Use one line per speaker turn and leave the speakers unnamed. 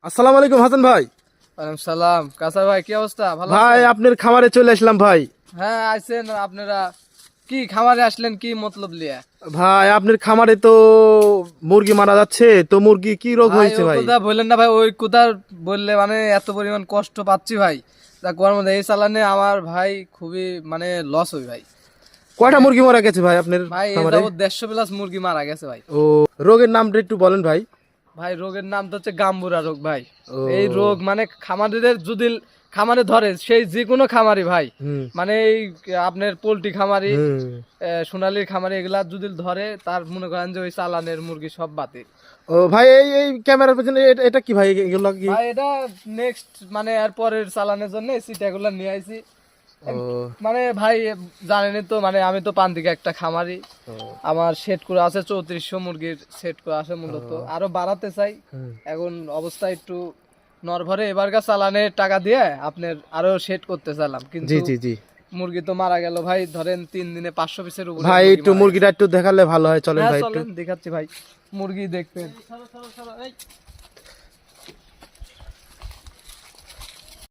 আসসালামু আলাইকুম হাসান ভাই।
ওয়ালাইকুম সালাম। কাসার ভাই, কি অবস্থা? ভালো
ভাই
আছেন?
আপনার খামারে চলে আসলাম ভাই।
হ্যাঁ, আইছেন আপনারা। কি খামারে আসলেন, কি মতলব লিয়া?
ভাই আপনার খামারে তো মুরগি মারা যাচ্ছে, তো মুরগি কি রোগ
ভাই
হয়েছে
ওই
ভাই?
কথা বললেন না ভাই, ওই কথা বললে মানে এত পরিমাণ কষ্ট পাচ্ছি ভাই। তা কোয়ার মধ্যে এই চালানে আমার ভাই খুবই মানে লস হই ভাই।
কয়টা
মানে
মুরগি মারা গেছে ভাই আপনার
ভাই এই
খামারে?
যাবত 150 প্লাস মুরগি মারা গেছে ভাই।
ও, রোগের নামটা একটু বলেন ভাই।
ভাই রোগের নাম তো হচ্ছে গাম্বুরা রোগ ভাই।
ও।
এই রোগ মানে খামারিদের যদি খামারে ধরে, সেই যে কোনো খামারি ভাই,
হুম
মানে এই আপনার পোল্ট্রি খামারি,
হুম।
সোনালীর খামারে এগুলা যদি ধরে, তার মনে করেন যে ওই চালানের মুরগি সব বাতিল।
ও ভাই, এই এই ক্যামেরার পেছনে এটা কি ভাই, এগুলো কি?
ভাই এটা নেক্সট মানে এর পরের চালানের জন্য সিটাগুলো নিয়ে আইছি।
ও।
মানে ভাই জানেনই তো, মানে আমি তো পান দিকে একটা খামারি।
ও।
আমার সেট করে আছে 3400 মুরগির সেট করে আছে, মূলত আরো বাড়াতে চাই।
হুম।
এখন অবস্থা একটু নরভরে, এবারকার চালানের টাকা দিয়ে আপনার আরো সেট করতে চাইলাম,
জি
কিন্তু
জি জি।
মুরগি তো মারা গেল ভাই। ধরেন 3 দিনে 500 পিসের উপরে
ভাই
মুরগি
একটু
মারা গেছে।
মুরগিটা একটু দেখালে ভালো হয়, চলেন
হ্যাঁ
ভাই একটু।
চলেন দেখাচ্ছি ভাই। মুরগি দেখবেন।